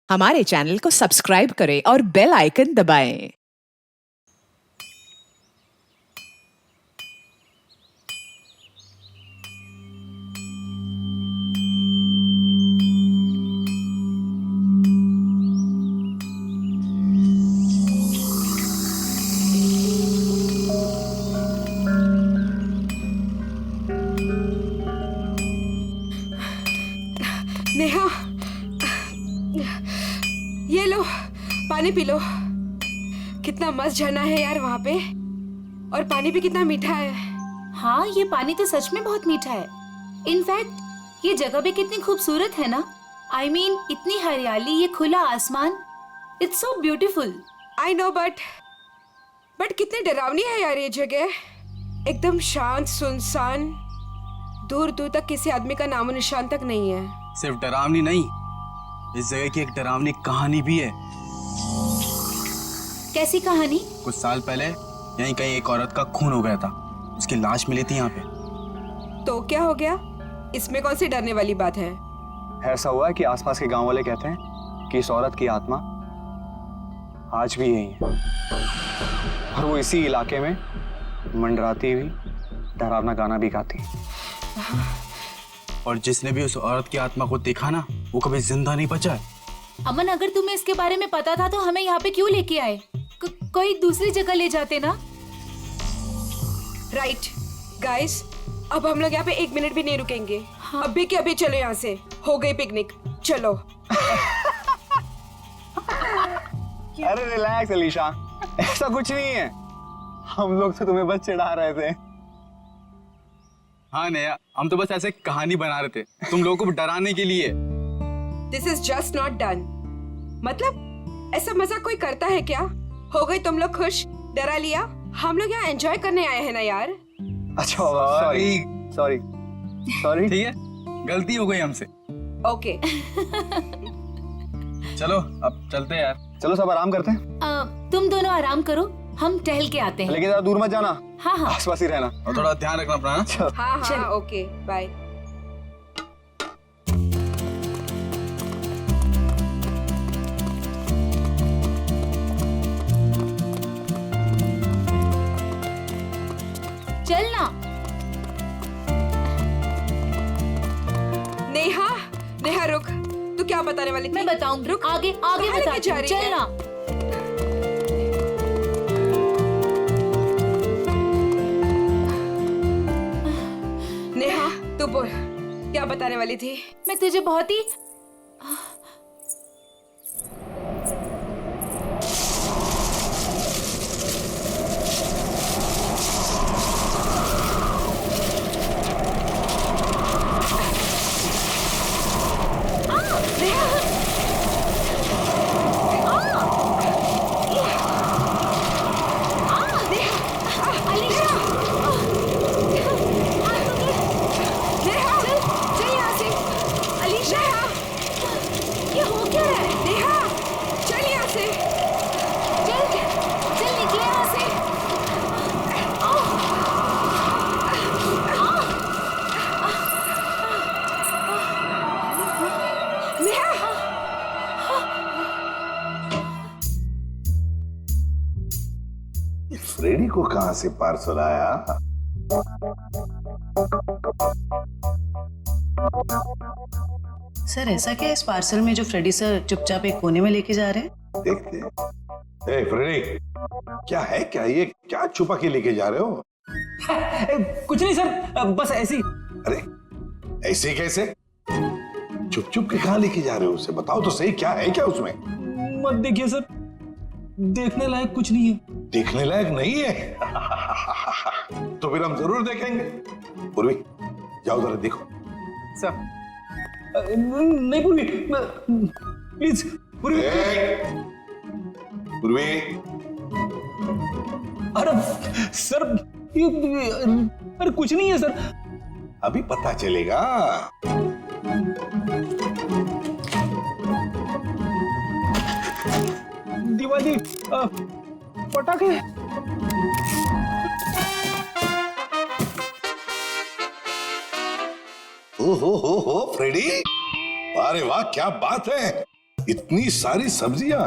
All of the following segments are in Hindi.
हमारे चैनल को सब्सक्राइब करें और बेल आइकन दबाएं। नेहा, ये लो पानी पी लो। कितना मस्त झरना है यार वहाँ पे, और पानी भी कितना मीठा है। हाँ, ये पानी तो सच में बहुत मीठा है। इनफैक्ट ये जगह भी कितनी खूबसूरत है ना। I mean, इतनी हरियाली, ये खुला आसमान, it's so beautiful. I know, but कितनी डरावनी है यार ये जगह। एकदम शांत सुनसान, दूर दूर तक किसी आदमी का नामो निशान तक नहीं है। सिर्फ डरावनी नहीं, इस जगह की एक डरावनी कहानी भी है। कैसी कहानी? कुछ साल पहले यहीं कहीं एक औरत का खून हो गया था। उसकी लाश मिली थी यहाँ पे। तो क्या हो गया? इसमें कौन सी डरने वाली बात है? ऐसा हुआ है कि आसपास के गांव वाले कहते हैं कि इस औरत की आत्मा आज भी यही है, और वो इसी इलाके में मंडराती हुई डरावना गाना भी गाती है। और जिसने भी उस औरत की आत्मा को देखा ना, वो कभी जिंदा नहीं बचा है। अमन, अगर तुम्हें इसके बारे में पता था तो हमें यहाँ पे क्यों लेके आए? कोई दूसरी जगह ले जाते ना। राइट गाइस, अब हम लोग यहाँ पे एक मिनट भी नहीं रुकेंगे। हाँ। अभी के अभी चलो यहाँ से, हो गई पिकनिक, चलो। अरे रिलैक्स अलीशा, ऐसा कुछ नहीं है। हम लोग तो तुम्हें बस चिढ़ा रहे थे। हाँ नया, हम तो बस ऐसे कहानी बना रहे थे तुम लोगों को डराने के लिए। This is just not done. मतलब ऐसा मजाक कोई करता है क्या? हो गई तुम लोग खुश, डरा लिया। हम लोग यहाँ एंजॉय करने आए हैं ना यार। अच्छा, सॉरी सॉरी सॉरी। ठीक है, गलती हो गई हमसे। ओके चलो अब चलते हैं यार। चलो सब आराम करते हैं, तुम दोनों आराम करो, हम टहल के आते हैं। लेकिन ज्यादा दूर मत जाना। हाँ हाँ, आसपास ही रहना। और थोड़ा ध्यान रखना अपना। चल। हाँ चलो। हाँ, ओके बाय। चलना। नेहा, नेहा रुक, तू क्या बताने वाली थी? मैं बताऊंगी, रुक, आगे आगे कहाँ लेके बताती जा हूँ, रही है? चलना। नेहा तू बोल, क्या बताने वाली थी? मैं तुझे बहुत ही नेहा, चल यहाँ से। अलीशा, ये हो क्या रहा है? नेहा, चल यहाँ से। चल चल, निकले यहाँ से। नेहा, फ्रेडी को कहां से पार्सल आया? सर, ऐसा क्या है इस पार्सल में जो फ्रेडी सर चुपचाप एक कोने में लेके जा रहे हैं? देखते हैं। ए फ्रेडी, क्या है? क्या ये क्या छुपा के लेके जा रहे हो? कुछ नहीं सर, बस ऐसी। अरे ऐसे कैसे? चुप चुप के कहां लेके जा रहे हो उसे? बताओ तो सही, क्या है क्या उसमें? मत देखिए सर, देखने लायक कुछ नहीं है। देखने लायक नहीं है? तो फिर हम जरूर देखेंगे। पूर्वी, जाओ जरा देखो। सर नहीं पूर्वी, प्लीज पूर्वी। पूर्वी, अरे सर, अरे कुछ नहीं है सर। अभी पता चलेगा। दिवाली पटाखे। हो फ्रेडी, अरे वाह क्या बात है। इतनी सारी सब्जियां,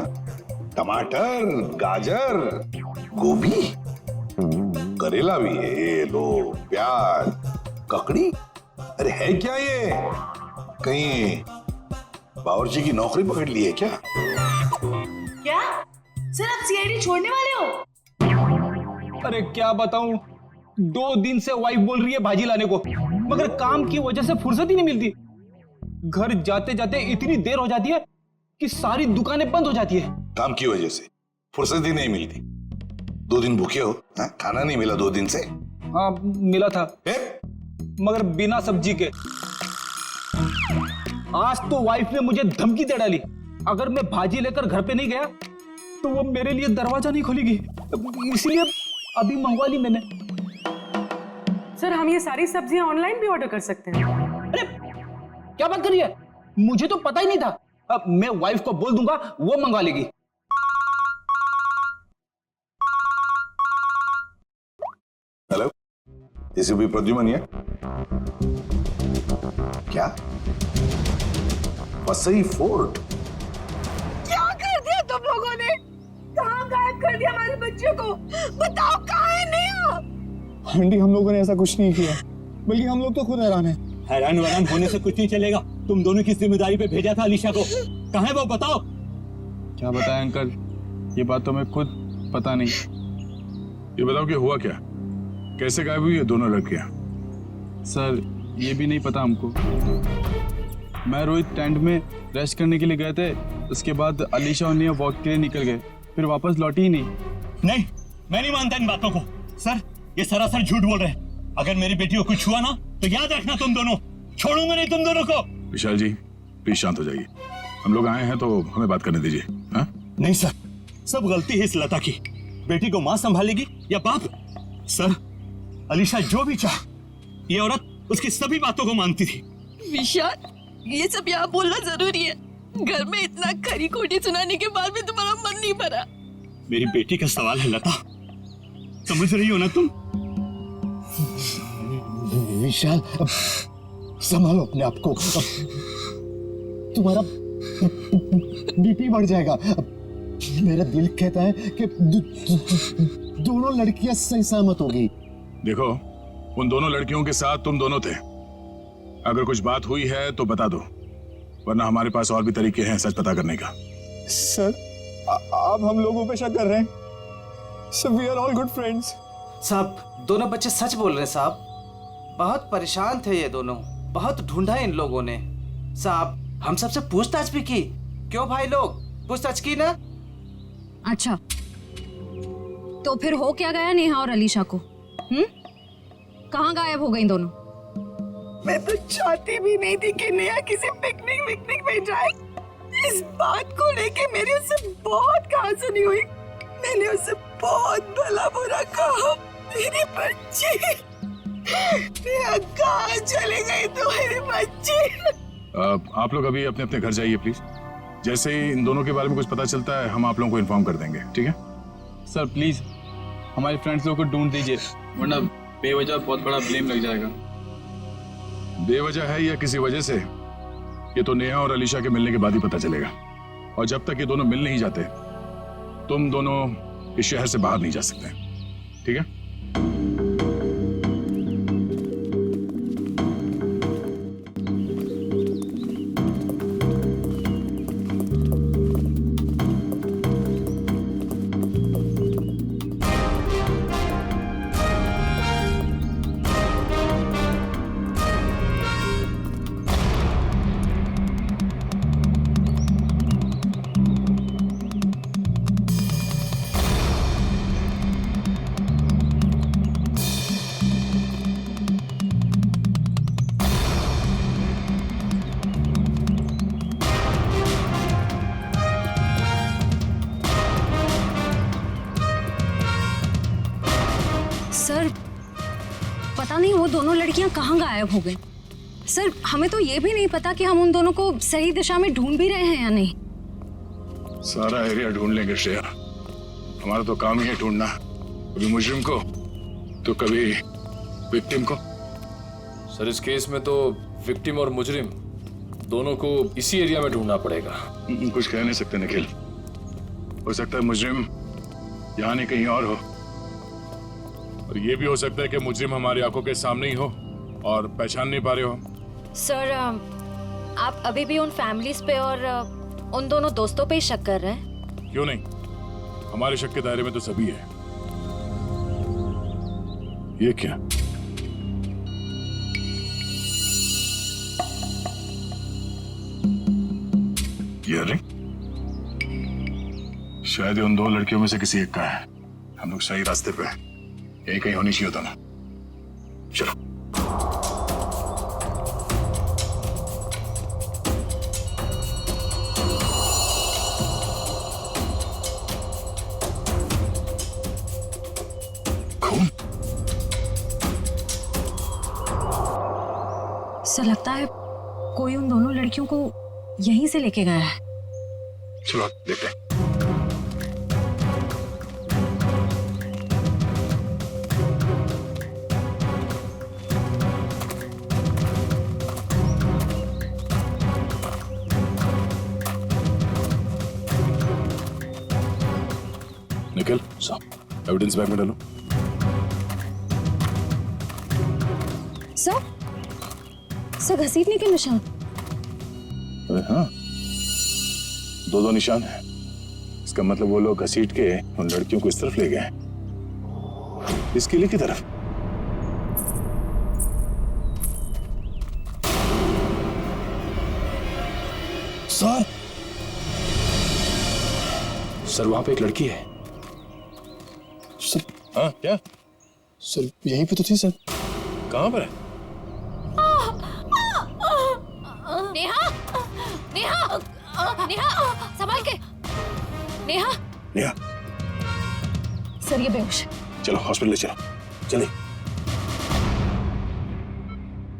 टमाटर, गाजर, गोभी, करेला भी है, ये लो, प्याज, ककड़ी। अरे है क्या ये? कहीं बावर्ची की नौकरी पकड़ ली है क्या? क्या सर आप सीआईडी छोड़ने वाले हो? अरे क्या बताऊं, 2 दिन से वाइफ बोल रही है भाजी लाने को, मगर काम की वजह से फुर्सत ही नहीं मिलती। घर जाते जाते इतनी देर हो जाती है कि सारी दुकानें बंद हो जाती है। काम की वजह से फुर्सत ही नहीं मिलती। 2 दिन भूखे हो? हाँ? खाना नहीं मिला 2 दिन से? हाँ मिला था, मगर बिना सब्जी के। आज तो वाइफ ने मुझे धमकी दे डाली, अगर मैं भाजी लेकर घर पे नहीं गया तो वो मेरे लिए दरवाजा नहीं खोलेगी, इसीलिए अभी मंगवा ली मैंने। सर हम ये सारी सब्जियां ऑनलाइन भी ऑर्डर कर सकते हैं? अरे क्या बात कर रही है, मुझे तो पता ही नहीं था। अब मैं वाइफ को बोल दूंगा, वो मंगवा लेगी। हेलो, एसीपी प्रद्युमन है क्या? वसई फोर्ट? क्या कर दिया तुम लोगों ने? कहाँ गायब कर दिया हमारे बच्चे को? बताओ कहाँ है नेहा? आंटी हम लोगों ने ऐसा कुछ नहीं किया, बल्कि हम लोग तो खुद हैरान हैं। हैरान वैरान होने से कुछ नहीं चलेगा। तुम दोनों की जिम्मेदारी पे भेजा था अलीशा को, कहाँ है वो बताओ। क्या बताएं अंकल, ये बात तो मैं खुद पता नहीं। ये बताओ कि हुआ क्या? कैसे गायब हुई है दोनों लड़कियां? सर ये भी नहीं पता हमको। मैं रोहित टेंट में रेस्ट करने के लिए गए थे, उसके बाद अलीशा और नेहा वॉक के लिए निकल गए, फिर वापस लौटी ही नहीं। नहीं, मैं नहीं मानता इन बातों को। सर ये सरासर झूठ बोल रहे हैं। अगर मेरी बेटी को कुछ हुआ ना तो याद रखना, तुम दोनों छोड़ूंगा नहीं तुम दोनों को। विशाल जी प्लीज शांत हो जाइए, हम लोग आए हैं तो हमें बात करने दीजिए। हाँ? नहीं सर, सब गलती है इस लता की। बेटी को माँ संभालेगी या बाप? सर अलीशा जो भी चाह, ये औरत उसकी सभी बातों को मानती थी। विशाल ये सब यहाँ बोलना जरूरी है? घर में इतना खरी खोटी सुनाने के बाद भी तुम्हारा मन नहीं भरा? मेरी बेटी का सवाल है लता, समझ रही हो ना तुम? विशाल संभालो अपने आप को, तुम्हारा बीपी बढ़ जाएगा। मेरा दिल कहता है कि दोनों लड़कियां सही सहमत होगी। देखो उन दोनों लड़कियों के साथ तुम दोनों थे, अगर कुछ बात हुई है तो बता दो, वरना हमारे पास और भी तरीके हैं सच पता करने का। सर आप हम लोगों पे शक कर रहे हैं? Sir we are all good friends. साहब दोनों बच्चे सच बोल रहे हैं साहब, बहुत परेशान थे ये दोनों, बहुत ढूंढा इन लोगों ने। साहब हम सबसे पूछताछ भी की। क्यों भाई लोग, पूछताछ की ना? अच्छा तो फिर हो क्या गया नेहा और अलीशा को? कहाँ गायब हो गई दोनों? मैं तो चाहती भी नहीं थी कि नेहा किसी पिकनिक में जाए। इस बात को लेके मेरी उससे बहुत कहासुनी हुई। मैंने उससे बहुत भला बुरा कहा। मेरी बच्ची नेहा कहाँ चले गई तुम्हारी बच्ची? आप लोग अभी अपने अपने घर जाइए प्लीज। जैसे ही इन दोनों के बारे में कुछ पता चलता है हम आप लोगों को इन्फॉर्म कर देंगे, ठीक है? सर प्लीज हमारे फ्रेंड्स लोगों को ढूंढ दीजिए, वरना बेवजह बहुत बड़ा ब्लेम लग जाएगा। बेवजह है या किसी वजह से, ये तो नेहा और अलीशा के मिलने के बाद ही पता चलेगा। और जब तक ये दोनों मिल नहीं जाते तुम दोनों इस शहर से बाहर नहीं जा सकते, ठीक है? सर पता नहीं वो दोनों लड़कियां कहाँ गायब हो गई। सर हमें तो ये भी नहीं पता कि हम उन दोनों को सही दिशा में ढूंढ भी रहे हैं या नहीं। सारा एरिया ढूंढ लेंगे श्रेया, हमारा तो काम ही है ढूंढना, कभी मुजरिम को तो कभी विक्टिम को। सर इस केस में तो विक्टिम और मुजरिम दोनों को इसी एरिया में ढूंढना पड़ेगा। कुछ कह नहीं सकते निखिल, हो सकता है मुजरिम यहाँ नहीं कहीं और हो, और ये भी हो सकता है कि मुजरिम हमारी आंखों के सामने ही हो और पहचान नहीं पा रहे हो। सर आप अभी भी उन फैमिलीज पे और उन दोनों दोस्तों पे ही शक कर रहे हैं? क्यों नहीं, हमारे शक के दायरे में तो सभी है। ये क्या? ये रिंग शायद ये उन दो लड़कियों में से किसी एक का है। हम लोग सही रास्ते पे हैं, यही कहीं होनी चाहिए होता ना। चलो। सर लगता है कोई उन दोनों लड़कियों को यहीं से लेके गया है। चलो देखते हैं। निखिल, एविडेंस बैग में डालो। सर घसीटने के निशान। अरे हाँ, दो निशान है। इसका मतलब वो लोग घसीट के उन लड़कियों को इस तरफ ले गए, इस किले की तरफ। सर वहां पे एक लड़की है। सर हाँ क्या? सर यहीं पे तो थी सर। कहाँ पर है? नेहा, नेहा, नेहा, संभाल के। नेहा, नेहा, सर ये बेहोश। चलो हॉस्पिटल ले चलो, जल्दी।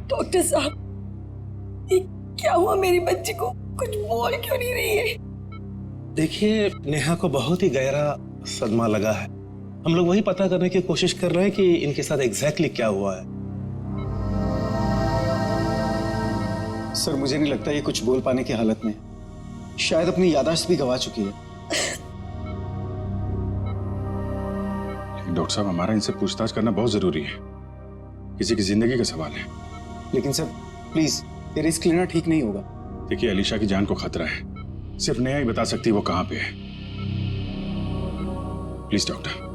डॉक्टर साहब, ये क्या हुआ मेरी बच्ची को? कुछ बोल क्यों नहीं रही है? देखिए, नेहा को बहुत ही गहरा सदमा लगा है। हम लोग वही पता करने की कोशिश कर रहे हैं कि इनके साथ एग्जैक्टली क्या हुआ है। सर मुझे नहीं लगता ये कुछ बोल पाने की हालत में, शायद अपनी याददाश्त भी गंवा चुकी है। डॉक्टर साहब, हमारा इनसे पूछताछ करना बहुत जरूरी है, किसी की जिंदगी का सवाल है। लेकिन सर प्लीज, ये रिस्क लेना ठीक नहीं होगा। देखिए, अलीशा की जान को खतरा है, सिर्फ नेहा ही बता सकती है वो कहां पे है। Please doctor.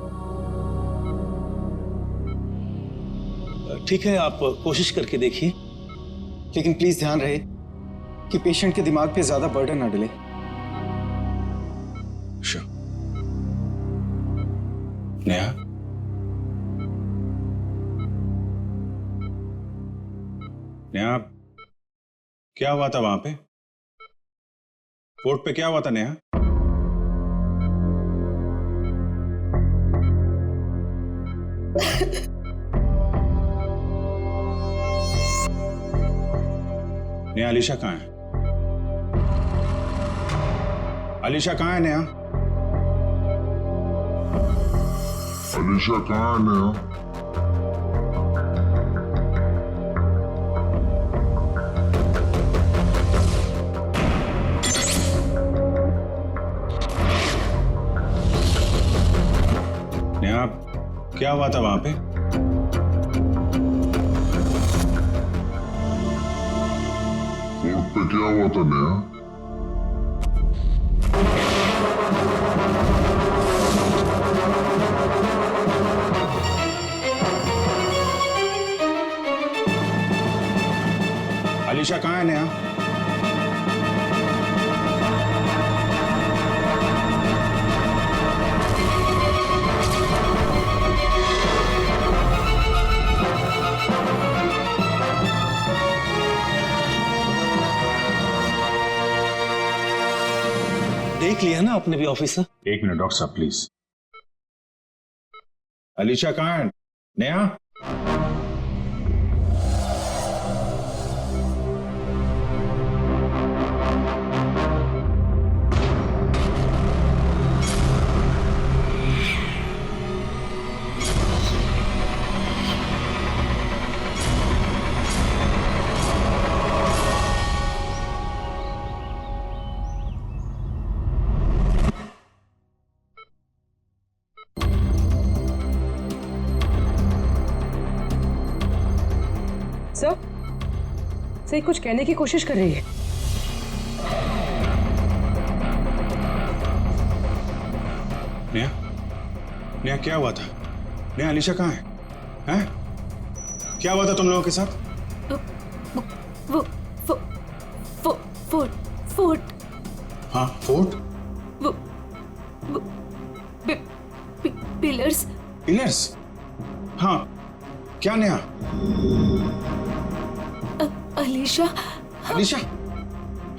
ठीक है, आप कोशिश करके देखिए, लेकिन प्लीज ध्यान रहे कि पेशेंट के दिमाग पे ज्यादा बर्डन ना डले। नेहा, नेहा, क्या हुआ था वहां पे? कोर्ट पे क्या हुआ था नेहा? नेहा, अलीशा कहाँ है? अलीशा कहाँ है नेहा? अलीशा कहाँ है नेहा? नेहा, क्या हुआ था वहां पे? कोर्ट पे क्या हुआ था नेहा? अलीशा कहाँ है नेहा? देख लिया ना आपने भी ऑफिसर? एक मिनट डॉक्टर साहब प्लीज। अलीशा कहाँ है नेहा? सर कुछ कहने की कोशिश कर रही है। नेहा, नेहा क्या हुआ था? नेहा, अलीशा कहाँ है? हैं? क्या हुआ था तुम लोगों के साथ? फोर्ट। हाँ, फोर्ट? पिलर्स। पिलर्स? हाँ, क्या नेहा? अलीशा। अलीशा?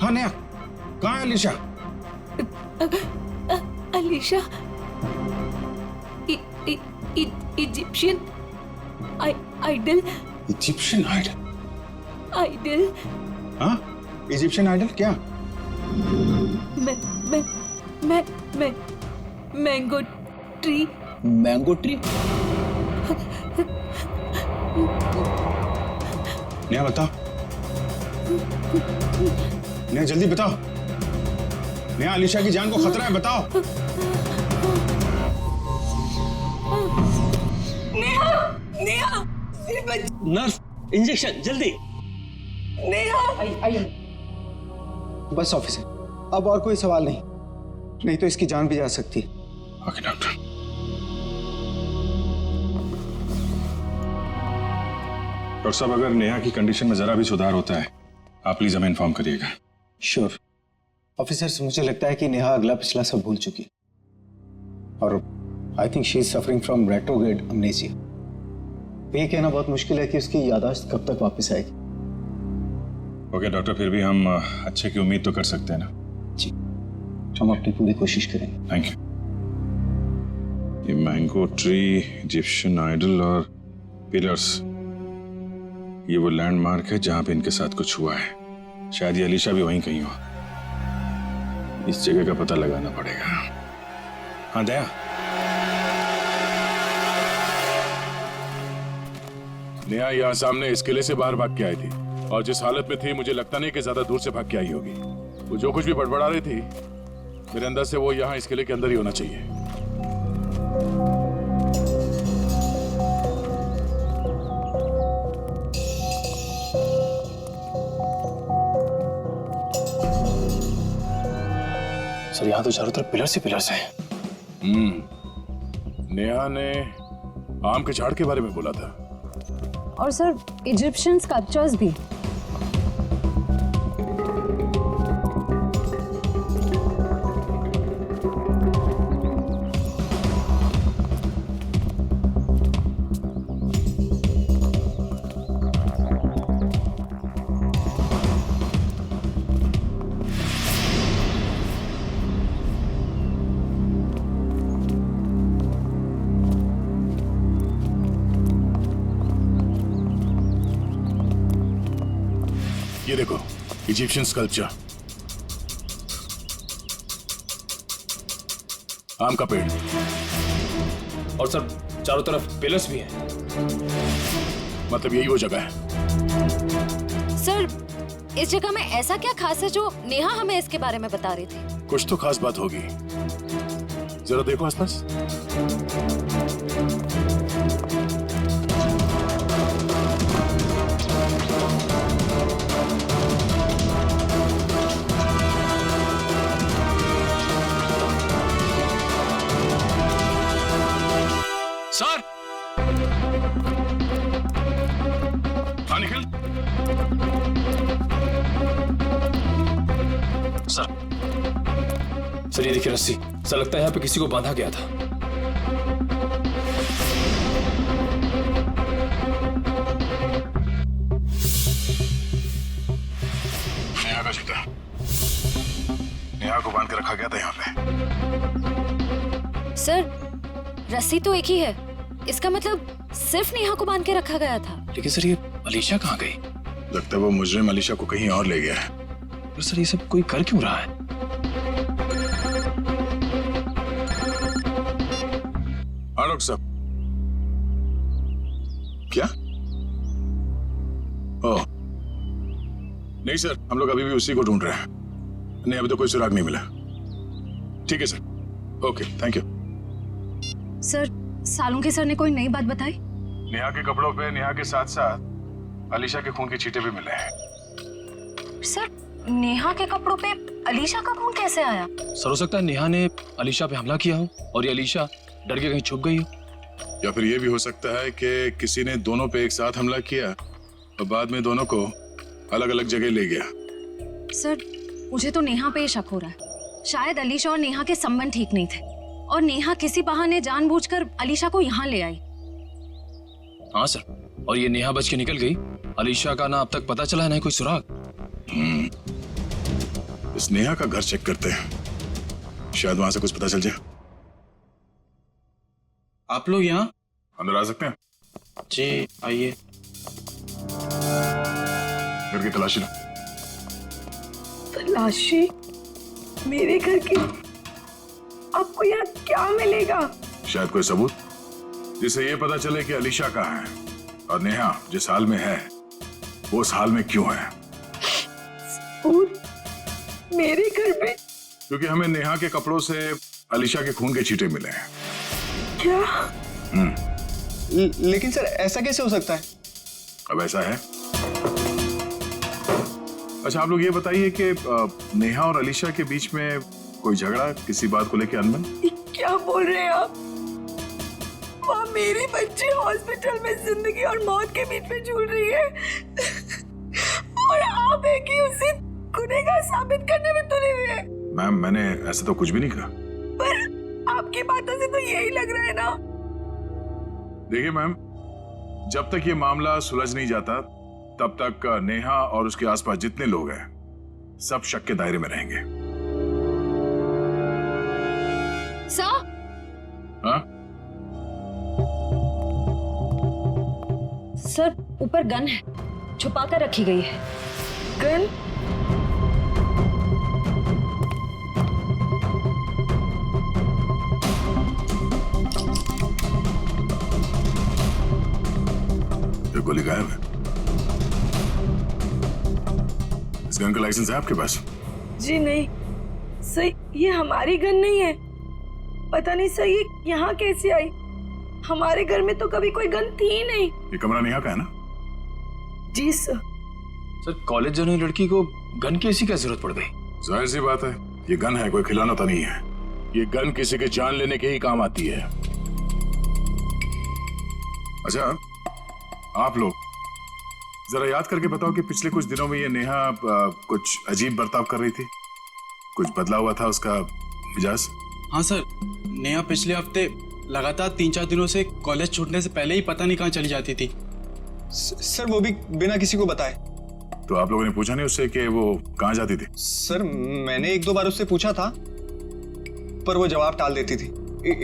हाँ नेहा, कहाँ है Alisha? Alisha Egyptian idol. Egyptian idol? Idol? हाँ, इजिप्शियन आइडल क्या? Mango tree. Mango tree? Neha बताओ, नेहा जल्दी बताओ, नेहा अलीशा की जान को खतरा है, बताओ। नेहा नर्स, इंजेक्शन जल्दी। नेहा बस ऑफिसर, अब और कोई सवाल नहीं, नहीं तो इसकी जान भी जा सकती है। Okay doctor. डॉक्टर साहब, अगर नेहा की कंडीशन में जरा भी सुधार होता है, आप प्लीज हमें इन्फॉर्म करिएगा। श्योर ऑफिसर, मुझे लगता है कि नेहा अगला पिछला सब भूल चुकी और I think she is suffering from retrograde amnesia. ये कहना बहुत मुश्किल है कि उसकी याददाश्त कब तक वापस आएगी। ओके डॉक्टर, फिर भी हम अच्छे की उम्मीद तो कर सकते हैं ना? जी, हम अपनी पूरी कोशिश करेंगे। Thank you. ये मैंगो ट्री, इजिप्शियन आइडल और पिलर्स, ये वो लैंडमार्क है जहां पे इनके साथ कुछ हुआ है। शायद ये अलीशा भी वहीं कहीं हो। इस जगह का पता लगाना पड़ेगा। हाँ दया, नेहा यहाँ सामने इस किले से बाहर भाग के आई थी और जिस हालत में थी मुझे लगता नहीं कि ज्यादा दूर से भाग के आई होगी। वो जो कुछ भी बड़बड़ा रही थी, मेरे अंदर से वो यहाँ इस किले के अंदर ही होना चाहिए। सर यहाँ तो चारों तरफ पिलर्स ही पिलर्स हैं। नेहा ने आम के झाड़ के बारे में बोला था। और सर इजिप्शियन स्कल्पचर्स भी। ये देखो, इजिप्शियन स्कल्पचर, आम का पेड़, और सर चारों तरफ पिलर्स भी हैं। मतलब यही वो जगह है। सर इस जगह में ऐसा क्या खास है जो नेहा हमें इसके बारे में बता रही थी? कुछ तो खास बात होगी, जरा देखो आसपास। सर, हाँ निखिल। सर ये देखिए रस्सी, सर लगता है यहाँ पे किसी को बांधा गया था। नेहा का जूता, नेहा को बांध के रखा गया था यहाँ पे। सर रस्सी तो एक ही है, इसका मतलब सिर्फ नेहा को बांध के रखा गया था। लेकिन सर ये अलीशा कहाँ गई? लगता है वो मुजरिम अलीशा को कहीं और ले गया है। पर सर ये सब कोई कर क्यों रहा है? हाँ डॉक्टर साहब। क्या? ओह नहीं सर, हम लोग अभी भी उसी को ढूंढ रहे हैं। नहीं, अभी तो कोई सुराग नहीं मिला। ठीक है sir, okay thank you. Sir Salunke sir ने कोई नई बात बताई? नेहा के कपड़ों पे नेहा के साथ साथ अलीशा के खून के छींटे भी मिले हैं। सर नेहा के कपड़ों पे अलीशा का खून कैसे आया? सर हो सकता है नेहा ने अलीशा पे हमला किया हो और ये अलीशा डर के कहीं छुप गई हो। या फिर ये भी हो सकता है कि किसी ने दोनों पे एक साथ हमला किया और बाद में दोनों को अलग अलग जगह ले गया। सर मुझे तो नेहा पे ही शक हो रहा है। शायद अलीशा और नेहा के संबंध ठीक नहीं थे और नेहा किसी बहाने जानबूझकर अलीशा को यहाँ ले आई। हाँ सर, और ये नेहा बच के निकल गई। अलीशा का ना अब तक पता चला है ना कोई सुराग। इस नेहा का घर चेक करते हैं, शायद वहां से कुछ पता चल जाए। आप लोग यहाँ अंदर आ सकते हैं? जी आइए। घर की तलाशी लो। तलाशी? मेरे घर की? आपको यहाँ क्या मिलेगा? शायद कोई सबूत जिससे ये पता चले कि अलीशा कहाँ है और नेहा जिस हाल में है वो उस हाल में क्यों है। सबूत? मेरे घर पे? क्योंकि हमें नेहा के कपड़ों से अलीशा के खून के छींटे मिले हैं। क्या? लेकिन सर ऐसा कैसे हो सकता है? अब ऐसा है। अच्छा आप लोग ये बताइए कि नेहा और अलीशा के बीच में कोई झगड़ा, किसी बात को लेकर अनबन? क्या बोल रहे हैं आप? वहाँ मेरी बच्ची हॉस्पिटल में जिंदगी और मौत के बीच में झूल रही है और आप एक ही उसे गुनहगार साबित करने में तुले हुए हैं। मैम मैंने ऐसा तो कुछ भी नहीं कहा। पर आपकी बातों से तो यही लग रहा है ना। देखिए मैम, जब तक ये मामला सुलझ नहीं जाता तब तक नेहा और उसके आसपास जितने लोग हैं सब शक के दायरे में रहेंगे। सर? हाँ? सर ऊपर गन है, छुपा कर रखी गई है। गन? ये गोली गायब है। इस गन का लाइसेंस है आपके पास? जी नहीं सही, ये हमारी गन नहीं है। पता नहीं सही ये यहाँ कैसे आई। हमारे घर में तो कभी कोई गन थी ही नहीं। ये कमरा नेहा का है ना? जी सर। सर कॉलेज जाने लड़की को गन की ऐसी क्या जरूरत पड़ गई? जाहिर सी बात है, ये गन है, कोई खिलौना तो नहीं है। ये गन किसी के जान लेने के ही काम आती है। अच्छा आप लोग जरा याद करके बताओ कि पिछले कुछ दिनों में ये नेहा कुछ अजीब बर्ताव कर रही थी, कुछ बदला हुआ था उसका मिजाज? हाँ सर, नेहा पिछले हफ्ते लगातार 3-4 दिनों से कॉलेज छूटने से पहले ही पता नहीं कहाँ चली जाती थी। सर वो भी बिना किसी को बताए। तो आप लोगों ने पूछा नहीं उससे कि वो कहाँ जाती थी? सर मैंने 1-2 बार उससे पूछा था पर वो जवाब टाल देती थी,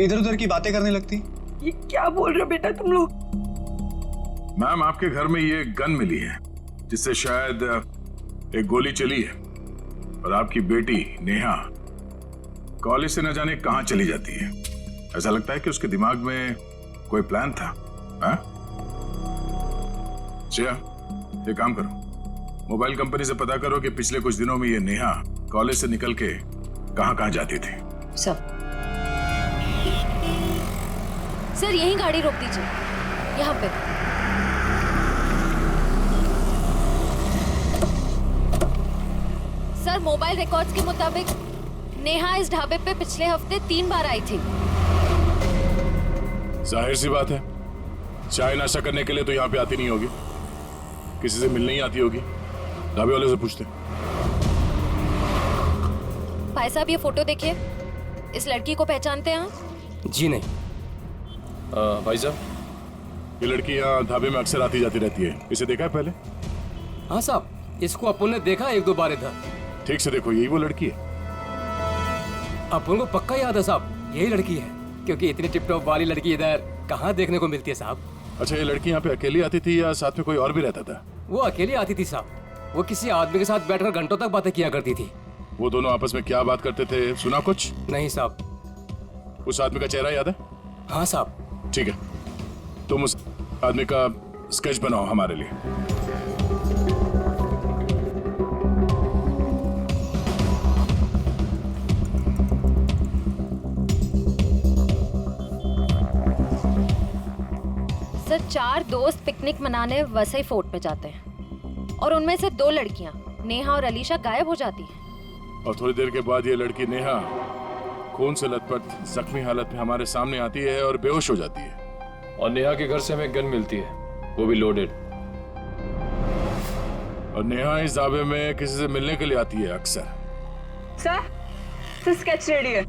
इधर उधर की बातें करने लगती। ये क्या बोल रहे हो बेटा तुम लोग? मैम आपके घर में ये गन मिली है जिससे शायद एक गोली चली है और आपकी बेटी नेहा कॉलेज से न जाने कहां चली जाती है। ऐसा लगता है कि उसके दिमाग में कोई प्लान था। श्रेया ये काम करो, मोबाइल कंपनी से पता करो कि पिछले कुछ दिनों में ये नेहा कॉलेज से निकल के कहां कहां जाती थी। सर यहीं गाड़ी रोक दीजिए, यहाँ पे। सर मोबाइल रिकॉर्ड्स के मुताबिक नेहा इस ढाबे पे पिछले हफ्ते 3 बार आई थी। जाहिर सी बात है, चाय नाश्ता करने के लिए तो यहाँ पे आती नहीं होगी, किसी से मिलने ही आती होगी। ढाबे वाले से पूछते। भाई साहब ये फोटो देखिए, इस लड़की को पहचानते हैं आप? जी नहीं। भाई साहब ये लड़की यहाँ ढाबे में अक्सर आती जाती रहती है, इसे देखा है पहले? हाँ साहब, इसको अपन ने देखा 1-2 बार इधर। ठीक से देखो, यही वो लड़की है। अपन को पक्का याद है साहब, यही लड़की है, क्योंकि इतनी टिप-टॉप वाली लड़की इधर कहाँ देखने को मिलती है साहब। अच्छा ये लड़की यहाँ पे अकेली आती थी या साथ में कोई और भी रहता था? वो अकेली आती थी साहब, वो किसी आदमी के साथ बैठकर घंटों तक बातें किया करती थी। वो दोनों आपस में क्या बात करते थे, सुना कुछ? नहीं साहब। उस आदमी का चेहरा याद है? हाँ साहब। ठीक है, तुम उस आदमी का स्केच बनाओ हमारे लिए। सर 4 दोस्त पिकनिक मनाने वसई फोर्ट में जाते हैं और उनमें से 2 लड़कियां नेहा और अलीशा गायब हो जाती हैं। और थोड़ी देर के बाद ये लड़की नेहा खून से लथपथ जख्मी हालत में हमारे सामने आती है और बेहोश हो जाती है। और नेहा के घर से हमें गन मिलती है, वो भी लोडेड। और नेहा इस दावे में किसी से मिलने के लिए आती है अक्सर। सर स्केच रेडी है।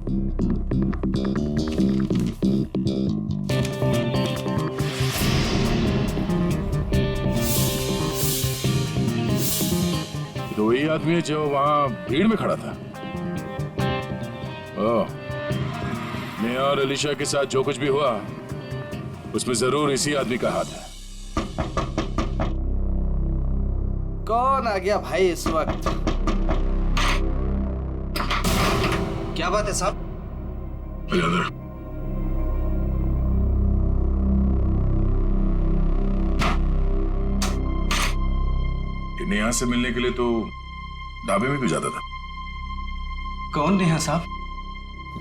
तो वही आदमी है जो वहां भीड़ में खड़ा था। ओह, नेहा और अलीशा के साथ जो कुछ भी हुआ उसमें जरूर इसी आदमी का हाथ है। कौन आ गया भाई इस वक्त? क्या बात है साहब? नेहा से मिलने के लिए तो ढाबे में भी जाता था। कौन नेहा साहब?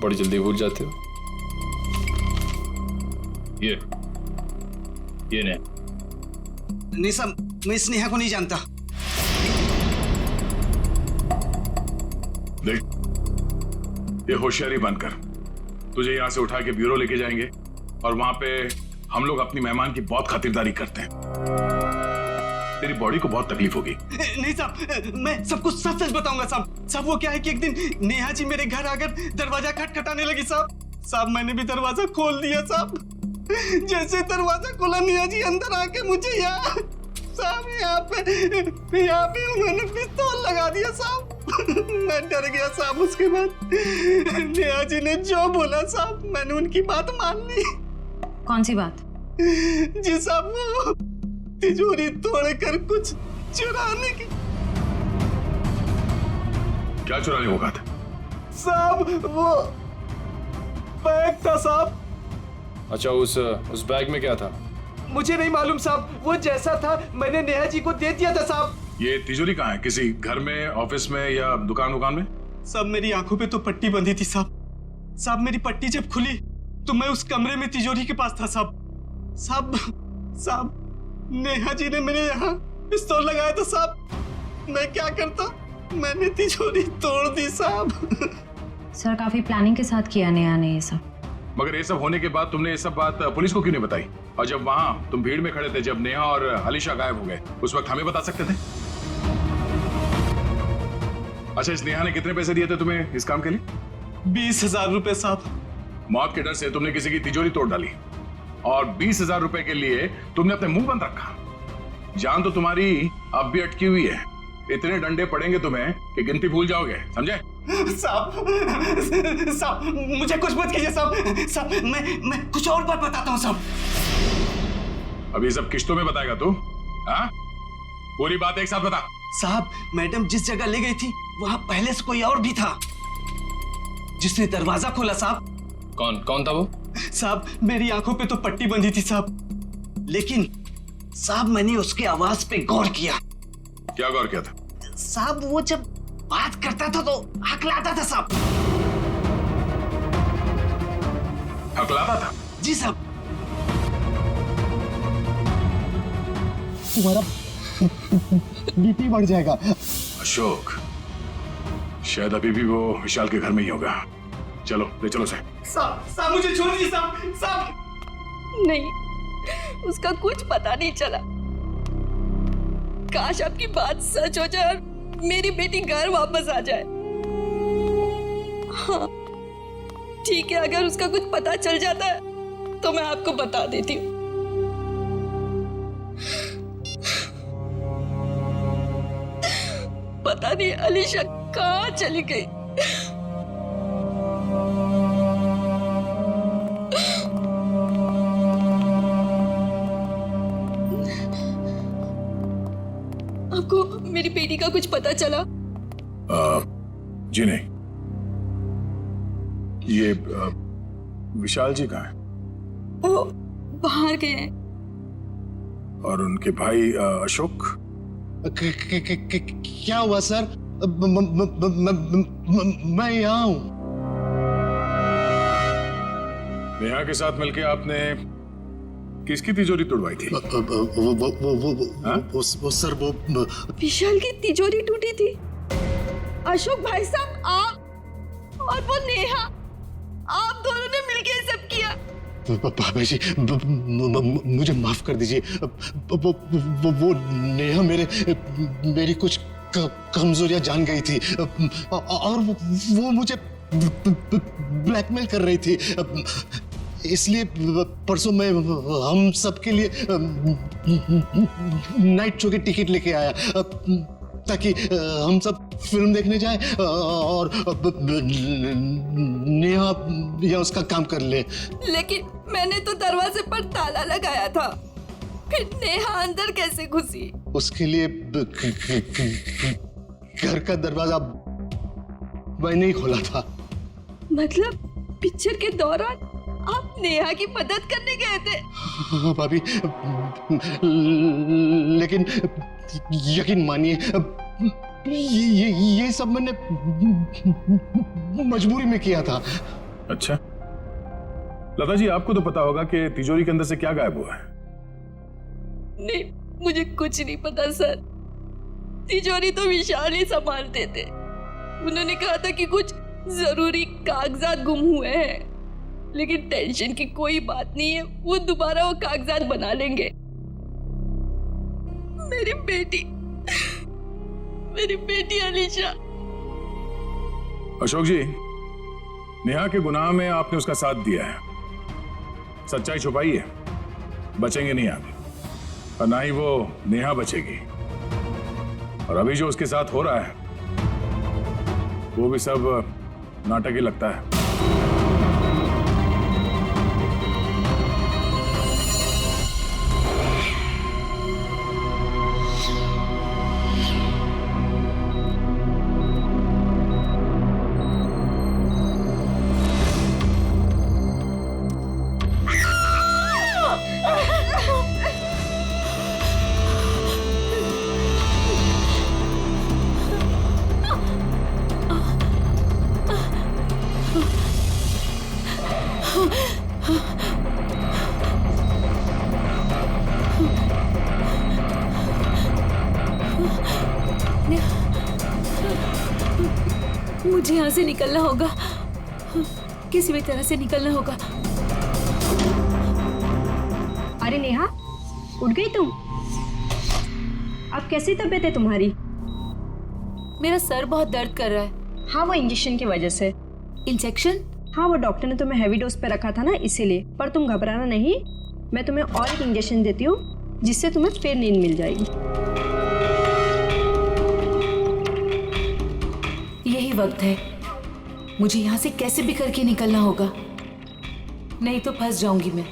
बड़ी जल्दी भूल जाते हो। ये नेहा। नहीं साहब, मैं इस नेहा को नहीं जानता। देख, ये होशियारी बनकर तुझे यहाँ से उठा के ब्यूरो लेके जाएंगे और वहां पे हम लोग अपनी मेहमान की बहुत खातिरदारी करते हैं। तेरी बॉडी को बहुत तकलीफ होगी। नहीं साहब, मैं सब कुछ सच सच बताऊंगा साहब। साहब वो क्या है कि एक दिन नेहा जी मेरे घर आकर दरवाजा खटखटाने लगी साहब। मैंने भी दरवाजा खोल दिया साहब। जैसे दरवाजा खोला नेहा जी अंदर आके मुझे यहाँ पे उन्होंने पिस्तौल लगा दिया साहब। मैं डर गया साहब। उसके बाद नेहा जी ने जो बोला साहब, मैंने उनकी बात मान ली। कौन सी बात? जी साहब, वो तिजोरी तोड़कर कुछ चुराने की। क्या चुराने को कहा था? साहब वो बैग था साहब। अच्छा, उस बैग में क्या था? मुझे नहीं मालूम साहब, वो जैसा था मैंने नेहा जी को दे दिया था साहब। ये तिजोरी कहाँ है? किसी घर में, ऑफिस में या दुकान में? साहब मेरी आंखों पे तो पट्टी बंधी थी साहब। साहब मेरी पट्टी जब खुली तो मैं उस कमरे में तिजोरी के पास था साहब। साहब नेहा जी ने मेरे यहाँ पिस्तौल लगाया था साहब। मैं क्या करता, मैंने तिजोरी तोड़ दी साहब। सर काफी प्लानिंग के साथ किया नेहा ने ये सब। मगर ये सब होने के बाद तुमने ये सब बात पुलिस को क्यों नहीं बताई? और जब वहां तुम भीड़ में खड़े थे, जब नेहा और अलीशा गायब हो गए, उस वक्त हमें बता सकते थे। अच्छा, इस नेहा ने कितने पैसे दिए थे तुम्हें इस काम के लिए? 20,000 रुपए साहब। मौत के डर से तुमने किसी की तिजोरी तोड़ डाली और 20,000 रुपए के लिए तुमने अपने मुंह बंद रखा। जान तो तुम्हारी अब भी अटकी हुई है। इतने डंडे पड़ेंगे तुम्हें कि गिनती भूल जाओगे, समझे? साहब मुझे कुछ मत कीजिए साहब। मैं कुछ और बात बताता हूँ साहब। अभी सब किश्तों में बताएगा तू? हाँ, पूरी बात एक साथ बता। साहब मैडम जिस जगह ले गई थी वहां पहले से कोई और भी था जिसने दरवाजा खोला साहब। कौन था वो? साहब मेरी आंखों पे तो पट्टी बंधी थी साहब, लेकिन साहब मैंने उसकी आवाज पे गौर किया। क्या गौर किया था? साहब वो जब बात करता था तो हकलाता था साहब। हकलाता था? जी साहब। तुम्हारा बीपी बढ़ जाएगा। अशोक, शायद अभी भी वो विशाल के घर में ही होगा। चलो ले चलो साहब मुझे छोड़ दीजिए साहब। नहीं, उसका कुछ पता नहीं चला। काश आपकी बात सच हो जाए और मेरी बेटी घर वापस आ जाए। हाँ ठीक है, अगर उसका कुछ पता चल जाता है तो मैं आपको बता देती हूँ। पता नहीं अलीशा कहाँ चली गई। आपको मेरी बेटी का कुछ पता चला? जी नहीं। ये विशाल जी कहाँ हैं? वो बाहर गए हैं। और उनके भाई अशोक? क्या हुआ सर? मैं यहाँ हूँ। नेहा के साथ मिलके आपने किसकी तिजोरी तोड़वाई थी? वो सर वो विशाल की तिजोरी टूटी थी। अशोक भाई साहब, आप और वो नेहा, आप दोनों ने मिलकर ये सब किया। बाबा जी मुझे माफ कर दीजिए। वो नेहा मेरी कुछ कमजोरियां जान गई थी और वो मुझे ब्लैकमेल कर रही थी। इसलिए परसों मैं हम सबके लिए नाइट शो की टिकट लेके आया ताकि हम सब फिल्म देखने जाएं और नेहा या उसका काम कर ले। लेकिन मैंने तो दरवाजे पर ताला लगाया था, फिर नेहा अंदर कैसे घुसी? उसके लिए घर का दरवाजा मैंने ही खोला था। मतलब पिक्चर के दौरान आप नेहा की मदद करने गए थे? हाँ भाभी, लेकिन यकीन मानिए ये सब मैंने मजबूरी में किया था। अच्छा लता जी, आपको तो पता होगा कि तिजोरी के अंदर से क्या गायब हुआ है? नहीं, मुझे कुछ नहीं पता सर। तिजोरी तो विशाल ही संभालते थे। उन्होंने कहा था कि कुछ जरूरी कागजात गुम हुए हैं, लेकिन टेंशन की कोई बात नहीं है, वो दोबारा वो कागजात बना लेंगे। मेरी बेटी अलीशा। अशोक जी, नेहा के गुनाह में आपने उसका साथ दिया है, सच्चाई छुपाई है, बचेंगे नहीं आप, और ना ही वो नेहा बचेगी। और अभी जो उसके साथ हो रहा है वो भी सब नाटक ही लगता है। मुझे यहाँ से निकलना होगा, किसी भी तरह से निकलना होगा। अरे नेहा, उठ गई तुम? अब कैसी तबीयत है तुम्हारी? मेरा सर बहुत दर्द कर रहा है। हाँ, वो इंजेक्शन की वजह से। इंजेक्शन? हाँ, वो डॉक्टर ने तुम्हें हैवी डोज पे रखा था ना, इसीलिए। पर तुम घबराना नहीं, मैं तुम्हें और एक इंजेक्शन देती हूँ जिससे तुम्हें फिर नींद मिल जाएगी। यही वक्त है, मुझे यहाँ से कैसे भी करके निकलना होगा, नहीं तो फंस जाऊंगी मैं।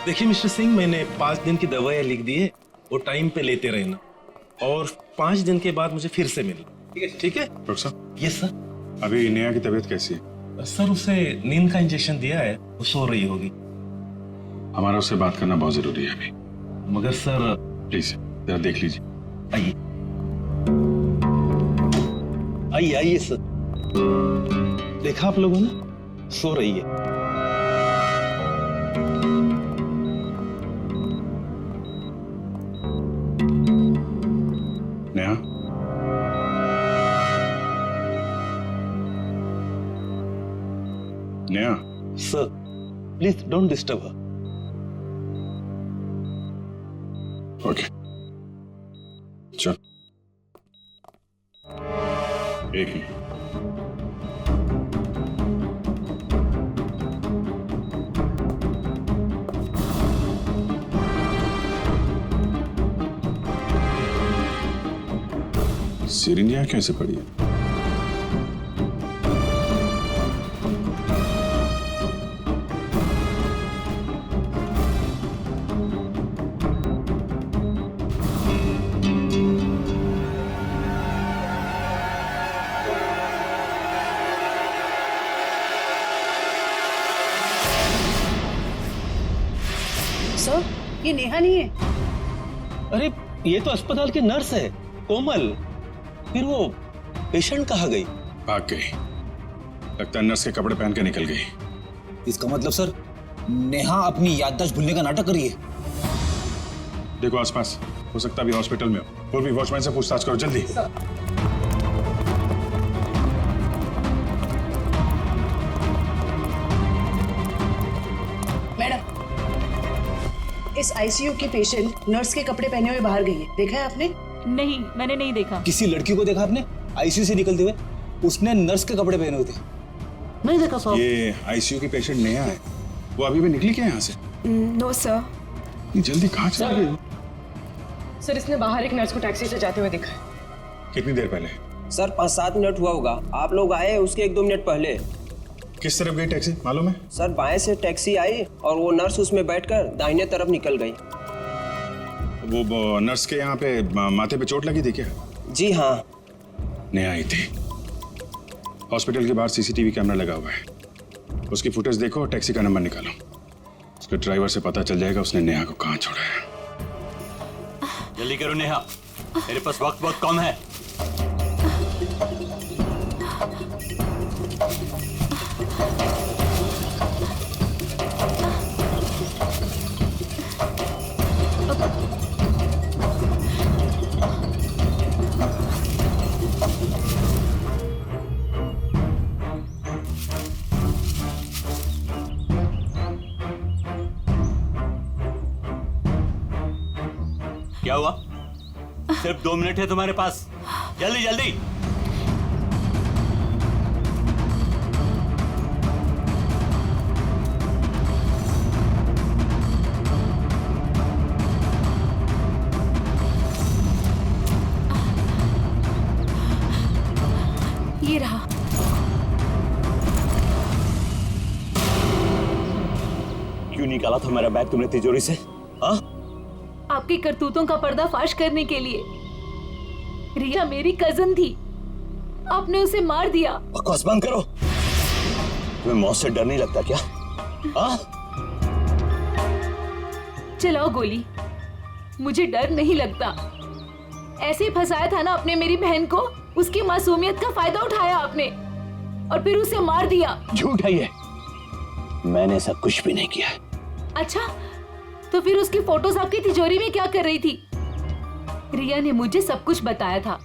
देखिए मिस्टर सिंह, मैंने 5 दिन की दवाइयाँ लिख दी है, वो टाइम पे लेते रहना और 5 दिन के बाद मुझे फिर से मिलना। ठीक है डॉक्टर साहब? Yes sir. अभी नेहा की तबीयत कैसी है? सर, उसे नींद का इंजेक्शन दिया है, वो सो रही होगी। हमारा उससे बात करना बहुत जरूरी है अभी। मगर सर प्लीज जरा देख लीजिए। आइए आइए आइए सर। देखा आप लोगों ने, सो रही है। Neha, Neha. Sir please don't disturb her. Okay, चल। एक मिनट। सिरिंज यहाँ कैसे पड़ी है? सर, ये नेहा नहीं है। अरे ये तो अस्पताल की नर्स है, कोमल। फिर वो पेशेंट कहाँ गई? भाग गई। लगता है नर्स के कपड़े पहन के निकल गई। इसका मतलब सर, नेहा अपनी याददाश्त भूलने का नाटक कर रही है। देखो आसपास, हो सकता है अभी हॉस्पिटल में हो। और भी वॉचमैन से पूछताछ करो जल्दी। मैडम, इस आईसीयू की पेशेंट नर्स के कपड़े पहने हुए बाहर गई है, देखा है आपने? नहीं, मैंने नहीं देखा। किसी लड़की को देखा आपने आईसीयू से निकलते हुए? उसने नर्स के कपड़े पहने हुए थे। नहीं देखा सर। ये आईसीयू की पेशेंट नेहा है। वो अभी भी निकली क्या यहाँ से? No sir. जल्दी कहाँ चली गई? सर, इसने बाहर एक नर्स को टैक्सी से जाते हुए देखा है। कितनी देर पहले? सर 5-7 मिनट हुआ होगा। आप लोग आए उसके 1-2 मिनट पहले। किस तरफ गई टैक्सी मालूम है? सर बाएं से टैक्सी आई और वो नर्स उसमें बैठकर दाहिने तरफ निकल गई। वो नर्स के यहाँ पे माथे पे चोट लगी थी क्या? जी हाँ। नेहा आई थी। हॉस्पिटल के बाहर सीसीटीवी कैमरा लगा हुआ है, उसकी फुटेज देखो और टैक्सी का नंबर निकालो। उसके ड्राइवर से पता चल जाएगा उसने नेहा को कहाँ छोड़ा है। जल्दी करो नेहा, मेरे पास वक्त बहुत कम है। क्या हुआ? सिर्फ 2 मिनट है तुम्हारे पास, जल्दी जल्दी। ये रहा। क्यों निकाला था मेरा बैग तुमने तिजोरी से? हाँ? आपकी करतूतों का पर्दाफाश करने के लिए। रिया मेरी कजन थी, आपने उसे मार दिया। बकवास बंद करो। तुम्हें मौत से डर नहीं लगता क्या? हाँ? चलाओ गोली, मुझे डर नहीं लगता। ऐसे ही फंसाया था ना आपने मेरी बहन को, उसकी मासूमियत का फायदा उठाया आपने और फिर उसे मार दिया। झूठ है ये, मैंने ऐसा कुछ भी नहीं किया। अच्छा, तो फिर उसकी फोटोज आपकी तिजोरी में क्या कर रही थी? रिया ने मुझे सब कुछ बताया था।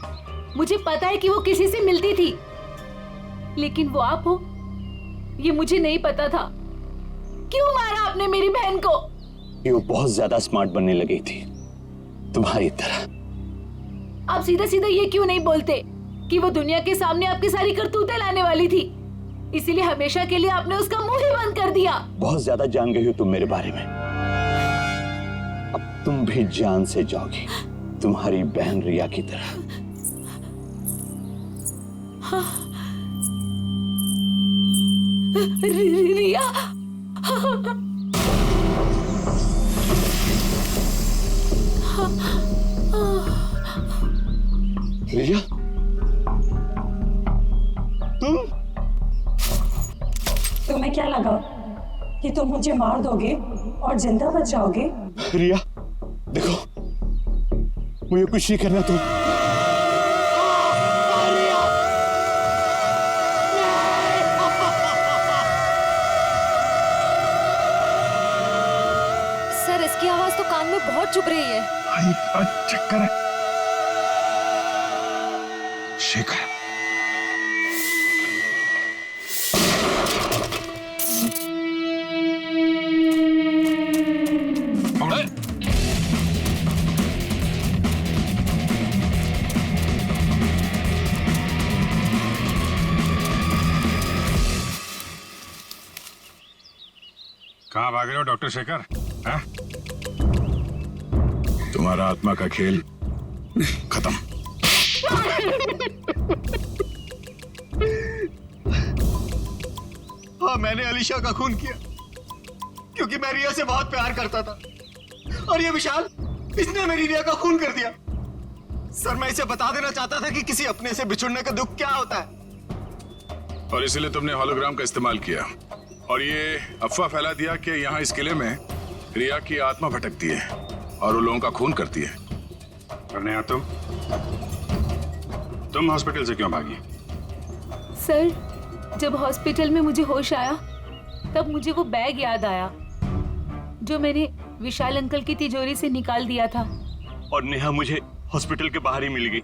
मुझे पता है कि वो किसी से मिलती थी, लेकिन वो आप हो ये मुझे नहीं पता था। क्यों मारा आपने मेरी बहन को? ये वो बहुत ज्यादा स्मार्ट बनने लगी थी तुम्हारी तरह। आप सीधा सीधा ये क्यों नहीं बोलते कि वो दुनिया के सामने आपकी सारी करतूतें लाने वाली थी, इसीलिए हमेशा के लिए आपने उसका मुंह ही बंद कर दिया। बहुत ज्यादा जान गई हो तुम मेरे बारे में, अब तुम भी जान से जाओगी तुम्हारी बहन रिया की तरह। हाँ। रिया रिया, तुम्हें क्या लगा कि तुम मुझे मार दोगे और जिंदा बच जाओगे? रिया देखो, मुझे कुछ नहीं करना तुम। सर इसकी आवाज तो कान में बहुत चुभ रही है। चक्कर है। शेखर, कहाँ भाग रहे हो डॉक्टर शेखर? हाँ? तुम्हारा आत्मा का खेल खत्म। हाँ, मैंने अलीशा का खून किया क्योंकि मैं रिया से बहुत प्यार करता था, और ये विशाल, इसने मेरी रिया का खून कर दिया। सर, मैं इसे बता देना चाहता था कि किसी अपने से बिछुड़ने का दुख क्या होता है, और इसीलिए तुमने होलोग्राम का इस्तेमाल किया और ये अफवाह फैला दिया कि यहाँ इस किले में रिया की आत्मा भटकती है और वो लोगों का खून करती है। और नेहा तुम हॉस्पिटल से क्यों भागी? सर, जब हॉस्पिटल में मुझे होश आया तब मुझे वो बैग याद आया जो मैंने विशाल अंकल की तिजोरी से निकाल दिया था। और नेहा मुझे हॉस्पिटल के बाहर ही मिल गई।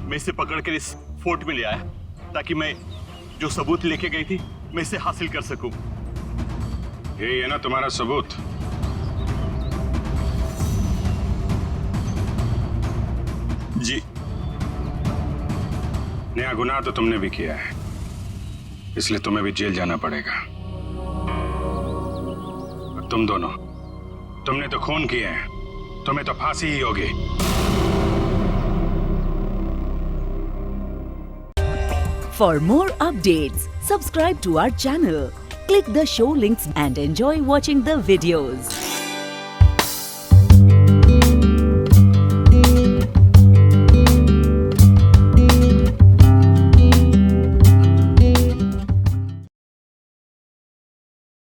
मैं इसे पकड़कर इस फोर्ट में ले आया ताकि मैं जो सबूत लेके गई थी मैं इसे हासिल कर सकूं। यही है ना तुम्हारा सबूत? जी। नया गुनाह तो तुमने भी किया है, इसलिए तुम्हें भी जेल जाना पड़ेगा। और तुम दोनों, तुमने तो खून किए हैं, तुम्हें तो फांसी ही होगी। For more updates, subscribe to our channel, click the show links and enjoy watching the videos.